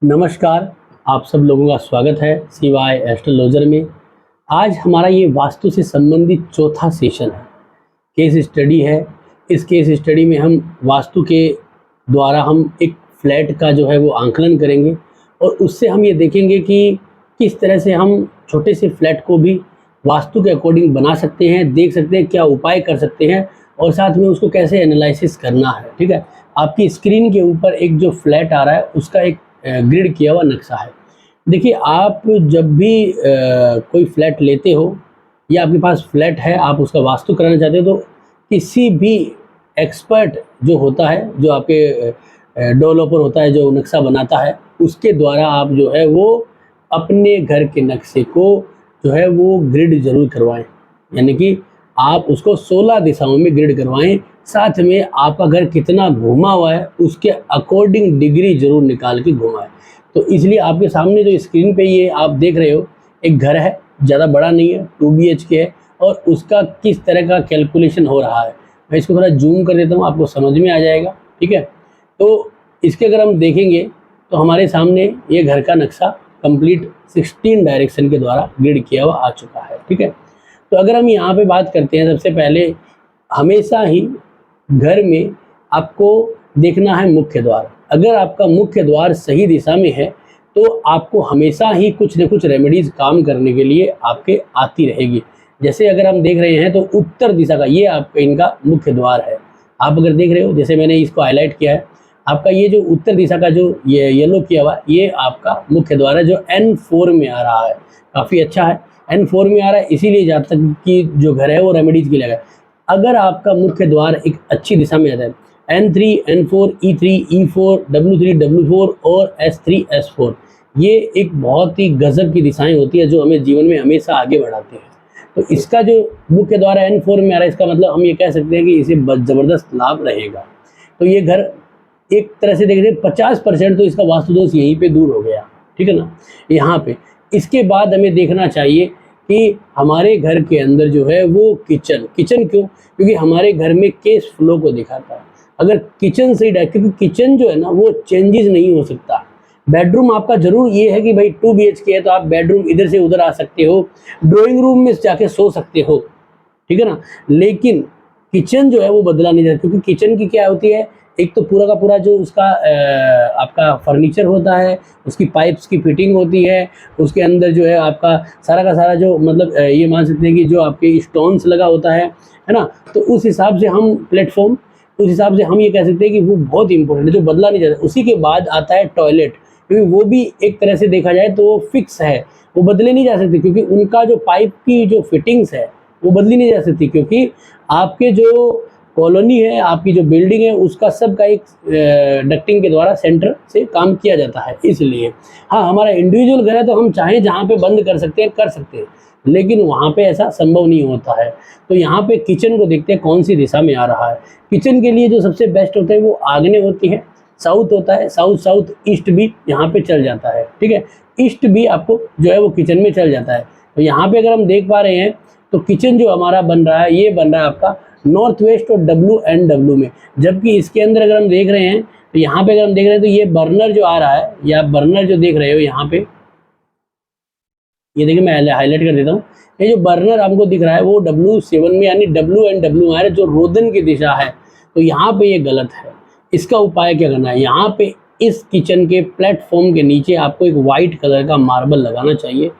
नमस्कार, आप सब लोगों का स्वागत है सीवाय एस्ट्रोलॉजर में। आज हमारा ये वास्तु से संबंधित चौथा सेशन है, केस स्टडी है। इस केस स्टडी में हम वास्तु के द्वारा हम एक फ्लैट का जो है वो आंकलन करेंगे और उससे हम ये देखेंगे कि किस तरह से हम छोटे से फ्लैट को भी वास्तु के अकॉर्डिंग बना सकते हैं, देख सकते हैं क्या उपाय कर सकते हैं और साथ में उसको कैसे एनालिसिस करना है। ठीक है, आपकी स्क्रीन के ऊपर एक जो फ्लैट आ रहा है उसका एक ग्रिड किया हुआ नक्शा है। देखिए, आप जब भी कोई फ्लैट लेते हो या आपके पास फ्लैट है, आप उसका वास्तु कराना चाहते हो, तो किसी भी एक्सपर्ट जो होता है, जो आपके डेवलपर होता है, जो नक्शा बनाता है, उसके द्वारा आप जो है वो अपने घर के नक्शे को जो है वो ग्रिड जरूर करवाएं। यानी कि आप उसको 16 दिशाओं में ग्रिड करवाएं, साथ में आपका घर कितना घुमा हुआ है उसके अकॉर्डिंग डिग्री जरूर निकाल के घुमाएं। तो इसलिए आपके सामने जो स्क्रीन पे ये आप देख रहे हो, एक घर है, ज़्यादा बड़ा नहीं है, 2 BHK है और उसका किस तरह का कैलकुलेशन हो रहा है, मैं इसको थोड़ा जूम कर देता हूँ, आपको समझ में आ जाएगा। ठीक है, तो इसके अगर हम देखेंगे तो हमारे सामने ये घर का नक्शा कंप्लीट 16 डायरेक्शन के द्वारा ग्रिड किया हुआ आ चुका है। ठीक है, तो अगर हम यहाँ पे बात करते हैं, सबसे पहले हमेशा ही घर में आपको देखना है मुख्य द्वार। अगर आपका मुख्य द्वार सही दिशा में है तो आपको हमेशा ही कुछ न कुछ रेमेडीज काम करने के लिए आपके आती रहेगी। जैसे अगर हम देख रहे हैं तो उत्तर दिशा का ये आपका इनका मुख्य द्वार है। आप अगर देख रहे हो, जैसे मैंने इसको हाईलाइट किया है, आपका ये जो उत्तर दिशा का जो ये येलो किया हुआ, ये आपका मुख्य द्वार है जो N4 में आ रहा है। काफ़ी अच्छा है, N4 में आ रहा है, इसीलिए जहाँ तक कि जो घर है वो रेमेडीज के लिए है। अगर आपका मुख्य द्वार एक अच्छी दिशा में आता है, N3, N4, E3, E4, W3, W4 और S3, S4, ये एक बहुत ही गजब की दिशाएं होती है जो हमें जीवन में हमेशा आगे बढ़ाते हैं। तो इसका जो मुख्य द्वार N4 में आ रहा है, इसका मतलब हम ये कह सकते हैं कि इसे ज़बरदस्त लाभ रहेगा। तो ये घर एक तरह से देखते हैं 50% तो इसका वास्तु दोष यहीं पे दूर हो गया। ठीक है ना, यहाँ पे इसके बाद हमें देखना चाहिए कि हमारे घर के अंदर जो है वो किचन क्यों, क्योंकि हमारे घर में केस फ्लो को दिखाता है। अगर किचन सही है, क्योंकि किचन जो है ना वो चेंजेस नहीं हो सकता। बेडरूम आपका जरूर ये है कि भाई 2 BHK है तो आप बेडरूम इधर से उधर आ सकते हो, ड्राइंग रूम में जाके सो सकते हो, ठीक है ना, लेकिन किचन जो है वो बदला नहीं जाता। क्योंकि किचन की क्या होती है, एक तो पूरा का पूरा जो उसका आपका फर्नीचर होता है, उसकी पाइप्स की फिटिंग होती है, उसके अंदर जो है आपका सारा का सारा जो मतलब ये मान सकते हैं कि जो आपके स्टोन्स लगा होता है ना। तो उस हिसाब से हम प्लेटफॉर्म, उस हिसाब से हम ये कह सकते हैं कि वो बहुत इंपॉर्टेंट है, जो बदला नहीं जाता। उसी के बाद आता है टॉयलेट, क्योंकि वो भी एक तरह से देखा जाए तो फिक्स है, वो बदले नहीं जा सकते, क्योंकि उनका जो पाइप की जो फिटिंग्स है वो बदली नहीं जा सकती, क्योंकि आपके जो कॉलोनी है, आपकी जो बिल्डिंग है, उसका सबका एक डक्टिंग के द्वारा सेंटर से काम किया जाता है। इसलिए हाँ, हमारा इंडिविजुअल घर है तो हम चाहें जहाँ पे बंद कर सकते हैं, लेकिन वहाँ पे ऐसा संभव नहीं होता है। तो यहाँ पे किचन को देखते हैं कौन सी दिशा में आ रहा है। किचन के लिए जो सबसे बेस्ट होता है वो आग्नेय होती है, साउथ होता है, साउथ ईस्ट भी यहाँ पे चल जाता है। ठीक है, ईस्ट भी आपको जो है वो किचन में चल जाता है। तो यहाँ पे अगर हम देख पा रहे हैं तो किचन जो हमारा बन रहा है, ये बन रहा है आपका नॉर्थ वेस्ट और WNW में। जबकि इसके अंदर अगर हम देख रहे हैं तो यहाँ पे अगर हम देख रहे हैं तो ये बर्नर जो आ रहा है, या बर्नर जो देख रहे हो यहाँ पे, ये देखिए मैं हाईलाइट कर देता हूँ। ये जो बर्नर हमको दिख रहा है वो W7 में यानी WNW में आ रहा है, जो रोदन की दिशा है। तो यहाँ पे ये गलत है। इसका उपाय क्या करना है, यहाँ पे इस किचन के प्लेटफॉर्म के नीचे आपको एक वाइट कलर का मार्बल लगाना चाहिए,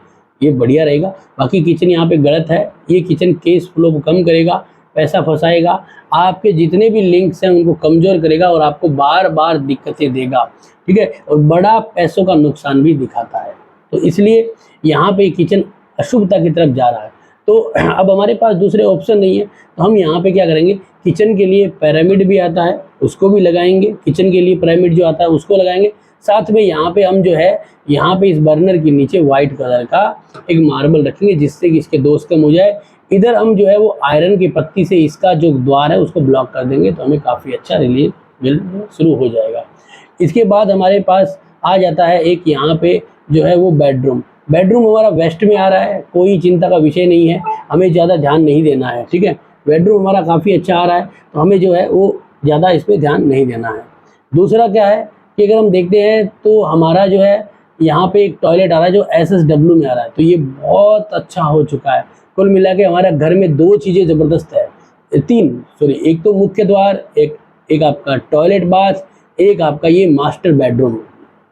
ये बढ़िया रहेगा। बाकी किचन यहाँ पे गलत है। ये किचन केस फ्लो को कम करेगा, पैसा फंसाएगा, आपके जितने भी लिंक्स हैं उनको कमज़ोर करेगा और आपको बार बार दिक्कतें देगा। ठीक है, और बड़ा पैसों का नुकसान भी दिखाता है। तो इसलिए यहाँ पे किचन अशुभता की तरफ जा रहा है। तो अब हमारे पास दूसरे ऑप्शन नहीं है, तो हम यहाँ पे क्या करेंगे, किचन के लिए पिरामिड भी आता है उसको भी लगाएंगे, किचन के लिए पिरामिड जो आता है उसको लगाएंगे। साथ में यहाँ पे हम जो है, यहाँ पे इस बर्नर के नीचे वाइट कलर का एक मार्बल रखेंगे, जिससे कि इसके दोष कम हो जाए। इधर हम जो है वो आयरन की पत्ती से इसका जो द्वार है उसको ब्लॉक कर देंगे, तो हमें काफ़ी अच्छा रिलीफ मिल शुरू हो जाएगा। इसके बाद हमारे पास आ जाता है एक यहाँ पे जो है वो बेडरूम हमारा वेस्ट में आ रहा है, कोई चिंता का विषय नहीं है, हमें ज़्यादा ध्यान नहीं देना है। ठीक है, बेडरूम हमारा काफ़ी अच्छा आ रहा है, तो हमें जो है वो ज़्यादा इस पर ध्यान नहीं देना है। दूसरा क्या है, कि अगर हम देखते हैं तो हमारा जो है यहाँ पे एक टॉयलेट आ रहा है जो SSW में आ रहा है, तो ये बहुत अच्छा हो चुका है। कुल मिला के हमारे घर में 2 चीज़ें ज़बरदस्त है, 3 सॉरी, एक तो मुख्य द्वार, एक आपका टॉयलेट बाथ, एक आपका ये मास्टर बेडरूम।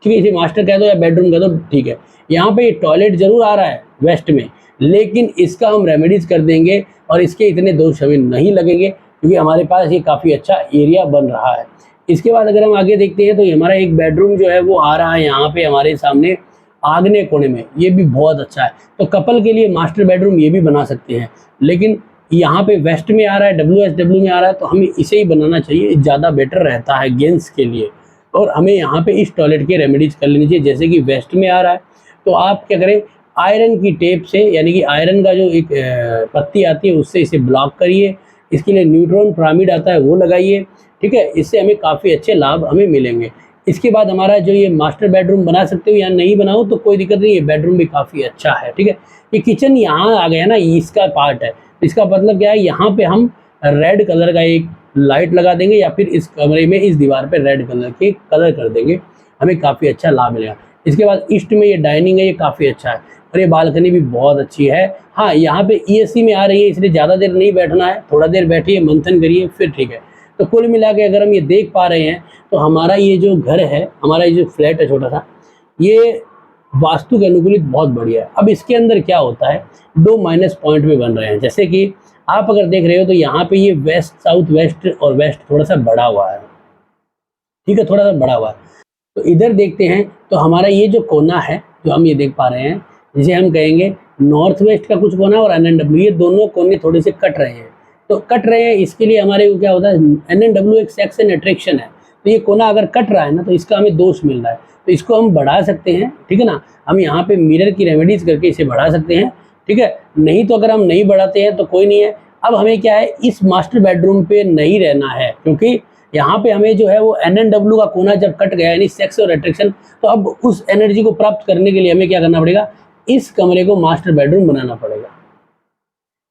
ठीक है, इसे मास्टर कह दो या बेडरूम कह दो, ठीक है। यहाँ पे टॉयलेट जरूर आ रहा है वेस्ट में, लेकिन इसका हम रेमेडीज कर देंगे और इसके इतने दोष हमें नहीं लगेंगे, क्योंकि हमारे पास ये काफ़ी अच्छा एरिया बन रहा है। इसके बाद अगर हम आगे देखते हैं तो हमारा एक बेडरूम जो है वो आ रहा है यहाँ पे हमारे सामने आग्नेय कोने में, ये भी बहुत अच्छा है। तो कपल के लिए मास्टर बेडरूम ये भी बना सकते हैं, लेकिन यहाँ पे वेस्ट में आ रहा है, WSW में आ रहा है, तो हमें इसे ही बनाना चाहिए, ज़्यादा बेटर रहता है गेंस के लिए। और हमें यहाँ पे इस टॉयलेट के रेमेडीज कर लेनी चाहिए। जैसे कि वेस्ट में आ रहा है तो आप क्या करें, आयरन की टेप से, यानी कि आयरन का जो एक पत्ती आती है उससे इसे ब्लॉक करिए। इसके लिए न्यूट्रॉन पिरामिड आता है वो लगाइए, ठीक है। इससे हमें काफ़ी अच्छे लाभ हमें मिलेंगे। इसके बाद हमारा जो ये मास्टर बेडरूम बना सकते हो या नहीं बनाओ तो कोई दिक्कत नहीं है, बेडरूम भी काफ़ी अच्छा है, ठीक है। ये किचन यहाँ आ गया ना, इसका पार्ट है। इसका मतलब क्या है, यहाँ पे हम रेड कलर का एक लाइट लगा देंगे या फिर इस कमरे में इस दीवार पे रेड कलर के कलर कर देंगे, हमें काफ़ी अच्छा लाभ मिलेगा। इसके बाद ईस्ट में ये डाइनिंग है, ये काफ़ी अच्छा है और ये बालकनी भी बहुत अच्छी है। हाँ, यहाँ पे ESC में आ रही है, इसलिए ज़्यादा देर नहीं बैठना है, थोड़ा देर बैठिए, मंथन करिए, फिर ठीक है। तो कुल मिला के अगर हम ये देख पा रहे हैं तो हमारा ये जो घर है, हमारा ये जो फ्लैट है छोटा सा, ये वास्तु के अनुकूलित बहुत बढ़िया है। अब इसके अंदर क्या होता है, 2 माइनस पॉइंट में बन रहे हैं। जैसे कि आप अगर देख रहे हो तो यहाँ पे ये वेस्ट, साउथ वेस्ट और वेस्ट थोड़ा सा बढ़ा हुआ है, ठीक है, थोड़ा सा बढ़ा हुआ है। तो इधर देखते हैं तो हमारा ये जो कोना है जो हम ये देख पा रहे हैं, जिसे हम कहेंगे नॉर्थ वेस्ट का कुछ कोना और NNW, ये दोनों कोने थोड़े से कट रहे हैं। तो कट रहे हैं, इसके लिए हमारे को क्या होता है, NNW एक सेक्स एंड अट्रैक्शन है, तो ये कोना अगर कट रहा है ना तो इसका हमें दोष मिल रहा है, तो इसको हम बढ़ा सकते हैं, ठीक है ना। हम यहाँ पे मिरर की रेमेडीज करके इसे बढ़ा सकते हैं, ठीक है। नहीं तो अगर हम नहीं बढ़ाते हैं तो कोई नहीं है। अब हमें क्या है, इस मास्टर बेडरूम पे नहीं रहना है, क्योंकि यहाँ पे हमें जो है वो NNW का कोना जब कट गया, यानी सेक्स और अट्रैक्शन, तो अब उस एनर्जी को प्राप्त करने के लिए हमें क्या करना पड़ेगा, इस कमरे को मास्टर बेडरूम बनाना पड़ेगा।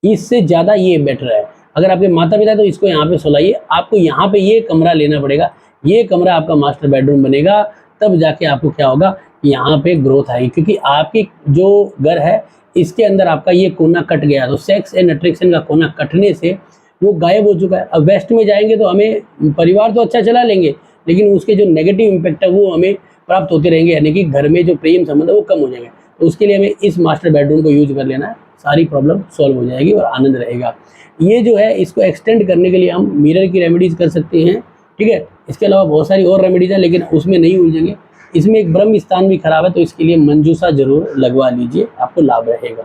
इससे ज़्यादा ये बेटर है। अगर आपके माता पिता तो इसको यहाँ पे सुलाइए, आपको यहाँ पे ये कमरा लेना पड़ेगा, ये कमरा आपका मास्टर बेडरूम बनेगा, तब जाके आपको क्या होगा, यहाँ पे ग्रोथ आएगी। क्योंकि आपकी जो घर है इसके अंदर आपका ये कोना कट गया, तो सेक्स एंड अट्रैक्शन का कोना कटने से वो गायब हो चुका है। अब वेस्ट में जाएंगे तो हमें परिवार तो अच्छा चला लेंगे, लेकिन उसके जो नेगेटिव इम्पैक्ट है वो हमें प्राप्त होते रहेंगे, यानी कि घर में जो प्रेम संबंध है वो कम हो जाएंगे। तो उसके लिए हमें इस मास्टर बेडरूम को यूज कर लेना है, सारी प्रॉब्लम सॉल्व हो जाएगी और आनंद रहेगा। ये जो है इसको एक्सटेंड करने के लिए हम मिरर की रेमेडीज कर सकते हैं, ठीक है। इसके अलावा बहुत सारी और रेमेडीज है, लेकिन उसमें नहीं उलझेंगे। इसमें एक ब्रह्म स्थान भी खराब है, तो इसके लिए मंजूसा जरूर लगवा लीजिए, आपको लाभ रहेगा।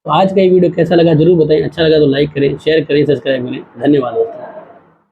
तो आज का ये वीडियो कैसा लगा जरूर बताएं, अच्छा लगा तो लाइक करें, शेयर करें, सब्सक्राइब करें। धन्यवाद।